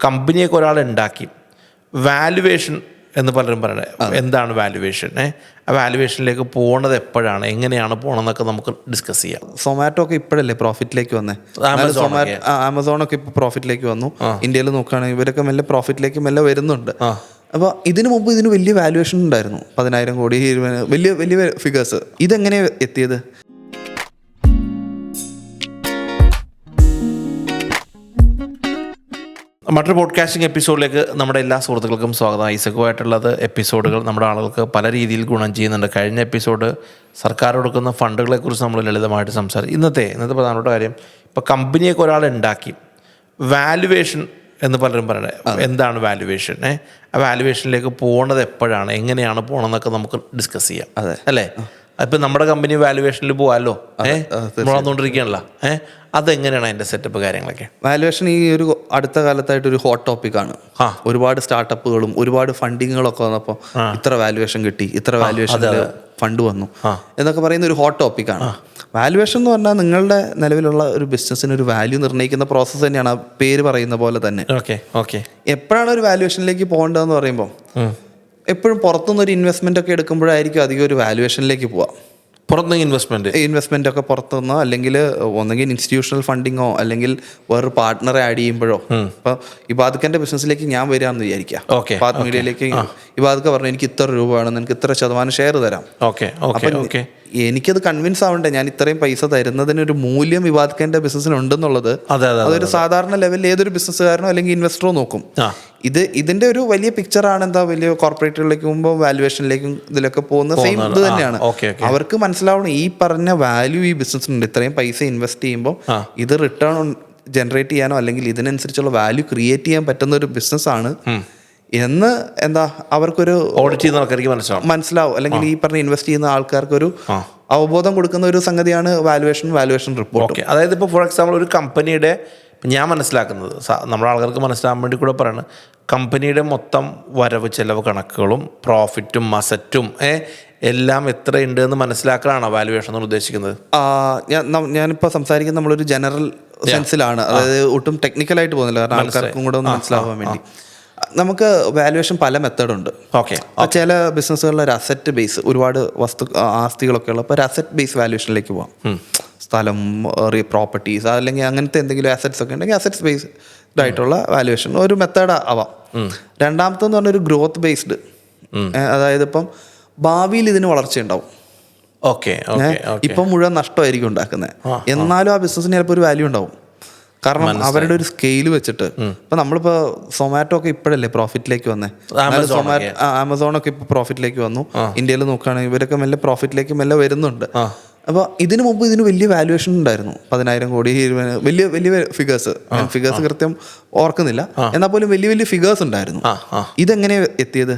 കമ്പനിയൊക്കെ ഒരാൾ ഉണ്ടാക്കി വാല്യുവേഷൻ എന്ന് പലരും പറയണത് എന്താണ് വാല്യുവേഷൻ, ആ വാല്യുവേഷനിലേക്ക് പോണത് എപ്പോഴാണ്, എങ്ങനെയാണ് പോകണമെന്നൊക്കെ നമുക്ക് ഡിസ്കസ് ചെയ്യാം. സൊമാറ്റോ ഒക്കെ ഇപ്പോഴല്ലേ പ്രോഫിറ്റിലേക്ക് വന്നേ, ആമസോണൊക്കെ ഇപ്പോൾ പ്രോഫിറ്റിലേക്ക് വന്നു. ഇന്ത്യയിൽ നോക്കുകയാണെങ്കിൽ ഇവരൊക്കെ മെല്ലെ പ്രോഫിറ്റിലേക്ക് മെല്ലെ വരുന്നുണ്ട്. അപ്പോൾ ഇതിനു മുമ്പ് ഇതിന് വലിയ വാല്യുവേഷൻ ഉണ്ടായിരുന്നു, 10,000 കോടി, വലിയ വലിയ ഫിഗേഴ്സ്. ഇതെങ്ങനെ എത്തിയത്? മറ്റൊരു പോഡ്കാസ്റ്റിംഗ് എപ്പിസോഡിലേക്ക് നമ്മുടെ എല്ലാ സുഹൃത്തുക്കൾക്കും സ്വാഗതം. ഐസക്കുമായിട്ടുള്ളത് എപ്പിസോഡുകൾ നമ്മുടെ ആളുകൾക്ക് പല രീതിയിൽ ഗുണം ചെയ്യുന്നുണ്ട്. കഴിഞ്ഞ എപ്പിസോഡ് സർക്കാർ കൊടുക്കുന്ന ഫണ്ടുകളെക്കുറിച്ച് നമ്മൾ ലളിതമായിട്ട് സംസാരിച്ചു. ഇന്നത്തെ പ്രധാനപ്പെട്ട കാര്യം, ഇപ്പോൾ കമ്പനിയൊക്കെ ഒരാൾ ഉണ്ടാക്കി വാല്യുവേഷൻ എന്ന് പലരും പറയണത് എന്താണ് വാല്യുവേഷൻ, ആ വാല്യുവേഷനിലേക്ക് പോകണത് എപ്പോഴാണ്, എങ്ങനെയാണ് പോകണമെന്നൊക്കെ നമുക്ക് ഡിസ്കസ് ചെയ്യാം. അല്ലേ? അപ്പം നമ്മുടെ കമ്പനി വാല്യുവേഷനിൽ പോകാമല്ലോ, നമ്മളന്നുകൊണ്ടിരിക്കുകയാണല്ലോ. അതെങ്ങനെയാണ് അതിൻ്റെ സെറ്റപ്പ് കാര്യങ്ങളൊക്കെ? വാല്യുവേഷൻ ഈ ഒരു അടുത്ത കാലത്തായിട്ട് ഒരു ഹോട്ട് ടോപ്പിക്കാണ്. ഒരുപാട് സ്റ്റാർട്ടപ്പുകളും ഒരുപാട് ഫണ്ടിങ്ങുകളൊക്കെ വന്നപ്പോൾ ഇത്ര വാല്യുവേഷൻ കിട്ടി, ഇത്ര വാല്യുവേഷൻ ഫണ്ട് വന്നു എന്നൊക്കെ പറയുന്ന ഒരു ഹോട്ട് ടോപ്പിക്കാണ്. വാല്യുവേഷൻ എന്ന് പറഞ്ഞാൽ നിങ്ങളുടെ നിലവിലുള്ള ഒരു ബിസിനസ്സിന് ഒരു വാല്യൂ നിർണ്ണയിക്കുന്ന പ്രോസസ്സ് തന്നെയാണ്, ആ പേര് പറയുന്ന പോലെ തന്നെ. എപ്പോഴാണ് ഒരു വാല്യുവേഷനിലേക്ക് പോകേണ്ടതെന്ന് പറയുമ്പോൾ, എപ്പോഴും പുറത്തുനിന്നൊരു ഇൻവെസ്റ്റ്മെൻ്റ് ഒക്കെ എടുക്കുമ്പോഴായിരിക്കും അധികം ഒരു വാല്യുവേഷനിലേക്ക് പോവാം. പുറത്തുനിന്ന് ഇൻവെസ്റ്റ്മെൻ്റ് ഒക്കെ പുറത്തുനിന്നോ, അല്ലെങ്കിൽ ഒന്നെങ്കിൽ ഇൻസ്റ്റിറ്റ്യൂഷണൽ ഫണ്ടിങ്ങോ, അല്ലെങ്കിൽ വേറൊരു പാർട്ട്ണറെ ആഡ് ചെയ്യുമ്പോഴോ. ഇപ്പോൾ ഇബാദുക്കൻ്റെ ബിസിനസ്സിലേക്ക് ഞാൻ വരികയാണെന്ന് വിചാരിക്കാം, ഇബാദ് മീഡിയയിലേക്ക് ഇബാദുക്ക പറഞ്ഞു എനിക്ക് ഇത്ര രൂപ വേണം, നിനക്ക് ഇത്ര ശതമാനം ഷെയർ തരാം. അപ്പം എനിക്കത് കൺവിൻസ് ആവണ്ടേ, ഞാൻ ഇത്രയും പൈസ തരുന്നതിനൊരു മൂല്യം ഇബാദുക്കൻ്റെ ബിസിനസ്സിനുണ്ടെന്നുള്ളത്. അതൊരു സാധാരണ ലെവലിൽ ഏതൊരു ബിസിനസ്സുകാരനോ അല്ലെങ്കിൽ ഇൻവെസ്റ്ററോ നോക്കും. ഇതിന്റെ ഒരു വലിയ പിക്ചറാണ് എന്താ, വലിയ കോർപ്പറേറ്റുകളിലേക്ക് പോകുമ്പോൾ വാല്യുവേഷനിലേക്കും ഇതിലൊക്കെ പോകുന്ന സെയിം ഇത് തന്നെയാണ്. അവർക്ക് മനസ്സിലാവണം ഈ പറഞ്ഞ വാല്യൂ ഈ ബിസിനസ്സിനുണ്ട്, ഇത്രയും പൈസ ഇൻവെസ്റ്റ് ചെയ്യുമ്പോൾ ഇത് റിട്ടേൺ ജനറേറ്റ് ചെയ്യാനോ അല്ലെങ്കിൽ ഇതിനനുസരിച്ചുള്ള വാല്യൂ ക്രിയേറ്റ് ചെയ്യാൻ പറ്റുന്ന ഒരു ബിസിനസ്സാണ് എന്ന് എന്താ അവർക്കൊരു ഓഡിറ്റ് ചെയ്യുന്ന ആൾക്കാർക്ക് മനസ്സിലാവും. അല്ലെങ്കിൽ ഈ പറഞ്ഞ ഇൻവെസ്റ്റ് ചെയ്യുന്ന ആൾക്കാർക്കൊരു അവബോധം കൊടുക്കുന്ന ഒരു സംഗതിയാണ് വാല്യുവേഷൻ റിപ്പോർട്ട്. അതായത് ഇപ്പോൾ ഫോർ എക്സാമ്പിൾ ഒരു കമ്പനിയുടെ, ഞാൻ മനസ്സിലാക്കുന്നത് നമ്മുടെ ആൾക്കാർക്ക് മനസ്സിലാകാൻ വേണ്ടി കൂടെ പറയണം, കമ്പനിയുടെ മൊത്തം വരവ് ചെലവ് കണക്കുകളും പ്രോഫിറ്റും അസറ്റും എല്ലാം എത്രയുണ്ട് എന്ന് മനസ്സിലാക്കലാണോ വാല്യുവേഷൻ എന്ന് ഉദ്ദേശിക്കുന്നത്? ഞാനിപ്പോൾ സംസാരിക്കുന്നത് നമ്മളൊരു ജനറൽ സെൻസിലാണ്, അതായത് ഒട്ടും ടെക്നിക്കലായിട്ട് പോകുന്നില്ല, കാരണം ആൾക്കാർക്കും കൂടെ ഒന്ന് മനസ്സിലാവാൻ വേണ്ടി. നമുക്ക് വാല്യുവേഷൻ പല മെത്തേഡുണ്ട്. ചില ബിസിനസ്സുകളിൽ ഒരു അസറ്റ് ബേസ്, ഒരുപാട് ആസ്തികളൊക്കെ ഉള്ള, അപ്പോൾ ഒരു അസറ്റ് ബേസ് വാല്യുവേഷനിലേക്ക് പോകാം. സ്ഥലം, പ്രോപ്പർട്ടീസ്, അല്ലെങ്കിൽ അങ്ങനത്തെ എന്തെങ്കിലും അസറ്റ്സ് ഒക്കെ ഉണ്ടെങ്കിൽ അസറ്റ്സ് ബേസ്ഡ് ആയിട്ടുള്ള വാല്യുവേഷൻ ഒരു മെത്തേഡ് ആവാം. രണ്ടാമത്തെന്ന് പറഞ്ഞാൽ ഒരു ഗ്രോത്ത് ബേസ്ഡ്, അതായത് ഇപ്പം ഭാവിയിൽ ഇതിന് വളർച്ചയുണ്ടാവും. ഇപ്പം മുഴുവൻ നഷ്ടമായിരിക്കും ഉണ്ടാക്കുന്നത്, എന്നാലും ആ ബിസിനസ്സിന് ചിലപ്പോൾ ഒരു വാല്യൂ ഉണ്ടാവും. കാരണം അവരുടെ ഒരു സ്കെയിൽ വെച്ചിട്ട്. ഇപ്പം നമ്മളിപ്പോൾ സൊമാറ്റോ ഒക്കെ ഇപ്പോഴല്ലേ പ്രോഫിറ്റിലേക്ക് വന്നേ, ആമസോണൊക്കെ ഇപ്പോൾ പ്രോഫിറ്റിലേക്ക് വന്നു. ഇന്ത്യയിൽ നോക്കുകയാണെങ്കിൽ ഇവരൊക്കെ മെല്ലെ പ്രോഫിറ്റിലേക്ക് മെല്ലെ വരുന്നുണ്ട്. അപ്പോൾ ഇതിനു മുമ്പ് ഇതിന് വലിയ വാല്യുവേഷൻ ഉണ്ടായിരുന്നു, 10,000 കോടി, വലിയ വലിയ ഫിഗേഴ്സ് കൃത്യം ഓർക്കുന്നില്ല, എന്നാൽ പോലും വലിയ വലിയ ഫിഗേഴ്സ് ഉണ്ടായിരുന്നു. ഇതെങ്ങനെ എത്തിയത്?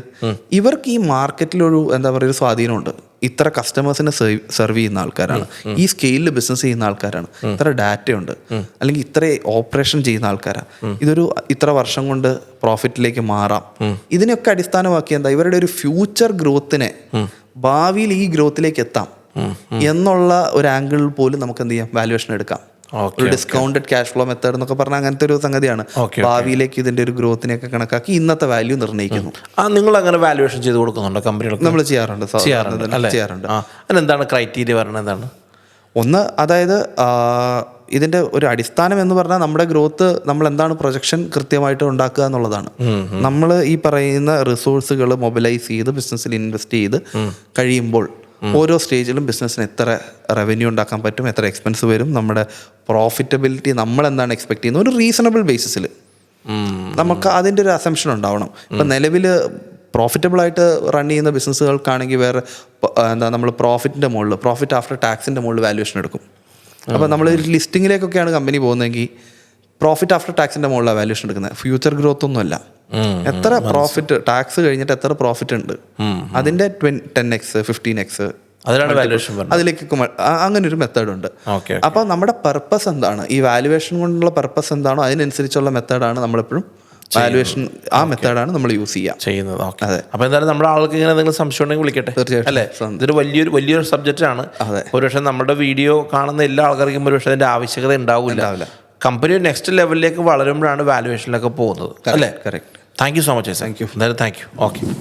ഇവർക്ക് ഈ മാർക്കറ്റിലൊരു എന്താ പറയുക ഒരു സ്വാധീനമുണ്ട്. ഇത്ര കസ്റ്റമേഴ്സിനെ സെർവ് ചെയ്യുന്ന ആൾക്കാരാണ്, ഈ സ്കെയിലിൽ ബിസിനസ് ചെയ്യുന്ന ആൾക്കാരാണ്, ഇത്ര ഡാറ്റയുണ്ട്, അല്ലെങ്കിൽ ഇത്ര ഓപ്പറേഷൻ ചെയ്യുന്ന ആൾക്കാരാണ്, ഇതൊരു ഇത്ര വർഷം കൊണ്ട് പ്രോഫിറ്റിലേക്ക് മാറാം. ഇതിനൊക്കെ അടിസ്ഥാനമാക്കി എന്താ ഇവരുടെ ഒരു ഫ്യൂച്ചർ ഗ്രോത്തിനെ, ഭാവിയിൽ ഈ ഗ്രോത്തിലേക്ക് എത്താം എന്നുള്ള ഒരു ആംഗിളിൽ പോലും നമുക്ക് എന്ത് ചെയ്യാം, വാല്യുവേഷൻ എടുക്കാം. ഒരു ഡിസ്കൗണ്ടഡ് ക്യാഷ് ഫ്ലോ മെത്തേഡ് എന്നൊക്കെ പറഞ്ഞാൽ അങ്ങനത്തെ ഒരു സംഗതിയാണ്. ഭാവിയിലേക്ക് ഇതിന്റെ ഒരു ഗ്രോത്തിനെയൊക്കെ കണക്കാക്കി ഇന്നത്തെ വാല്യൂ നിർണ്ണയിക്കുന്നു. നിങ്ങൾ അങ്ങനെ വാല്യുവേഷൻ ചെയ്ത് കൊടുക്കുന്നുണ്ടോ കമ്പനികൾക്ക്? നമ്മൾ ചെയ്യാറുണ്ട്. എന്താണ് ക്രൈറ്റീരിയ പറയുന്നത്? എന്താണ് ഒന്ന്, അതായത് ഇതിന്റെ ഒരു അടിസ്ഥാനം എന്ന് പറഞ്ഞാൽ നമ്മുടെ ഗ്രോത്ത്, നമ്മൾ എന്താണ് പ്രൊജക്ഷൻ കൃത്യമായിട്ട് ഉണ്ടാക്കുക എന്നുള്ളതാണ്. നമ്മൾ ഈ പറയുന്ന റിസോഴ്സുകൾ മൊബിലൈസ് ചെയ്ത് ബിസിനസ്സിൽ ഇൻവെസ്റ്റ് ചെയ്ത് കഴിയുമ്പോൾ ഓരോ സ്റ്റേജിലും ബിസിനസ്സിന് എത്ര റവന്യൂ ഉണ്ടാക്കാൻ പറ്റും, എത്ര എക്സ്പെൻസ് വരും, നമ്മുടെ പ്രോഫിറ്റബിലിറ്റി നമ്മൾ എന്താണ് എക്സ്പെക്ട് ചെയ്യുന്നത്, ഒരു റീസണബിൾ ബേസിസിൽ നമുക്ക് അതിൻ്റെ ഒരു അസംഷൻ ഉണ്ടാവണം. ഇപ്പം നിലവിൽ പ്രോഫിറ്റബിളായിട്ട് റൺ ചെയ്യുന്ന ബിസിനസ്സുകൾക്കാണെങ്കിൽ വേറെ എന്താ നമ്മൾ പ്രോഫിറ്റ് ആഫ്റ്റർ ടാക്സിൻ്റെ മുകളിൽ വാല്യുവേഷൻ എടുക്കും. അപ്പോൾ നമ്മൾ ലിസ്റ്റിങ്ങിലേക്കൊക്കെയാണ് കമ്പനി പോകുന്നതെങ്കിൽ പ്രോഫിറ്റ് ആഫ്റ്റർ ടാക്സിൻ്റെ മുകളിലാണ് വാല്യുവേഷൻ എടുക്കുന്നത്, ഫ്യൂച്ചർ ഗ്രോത്ത് ഒന്നുമല്ല. എത്ര പ്രോഫിറ്റ് ടാക്സ് കഴിഞ്ഞിട്ട് എത്ര പ്രോഫിറ്റ് ഉണ്ട്, അതിന്റെ 10x 15x അതിലേക്ക് അങ്ങനെ ഒരു മെത്തേഡ് ഉണ്ട്. അപ്പോൾ നമ്മുടെ പർപ്പസ് എന്താണ്, ഈ വാല്യുവേഷൻ കൊണ്ടുള്ള പർപ്പസ് എന്താണോ അതിനനുസരിച്ചുള്ള മെത്തേഡാണ് നമ്മളെപ്പോഴും വാല്യുവേഷൻ, ആ മെത്തേഡാണ് നമ്മൾ യൂസ് ചെയ്യുന്നത്. അതെ. അപ്പോൾ എന്തായാലും നമ്മുടെ ആൾക്ക് ഇങ്ങനെ എന്തെങ്കിലും സംശയം ഉണ്ടെങ്കിൽ വിളിക്കട്ടെ. തീർച്ചയായിട്ടും അല്ലേ? ഇതൊരു വലിയൊരു സബ്ജക്റ്റാണ്. ഒരുപക്ഷെ നമ്മുടെ വീഡിയോ കാണുന്ന എല്ലാ ആൾക്കാർക്കും ഒരുപക്ഷെ അതിൻ്റെ ആവശ്യകത ഉണ്ടാവില്ല. കമ്പനി നെക്സ്റ്റ് ലെവലിലേക്ക് വളരുമ്പോഴാണ് വാല്യുവേഷനിലൊക്കെ പോകുന്നത് അല്ലേ? Correct. Thank you so much. Thank you. എന്തായാലും താങ്ക് യു. ഓക്കെ.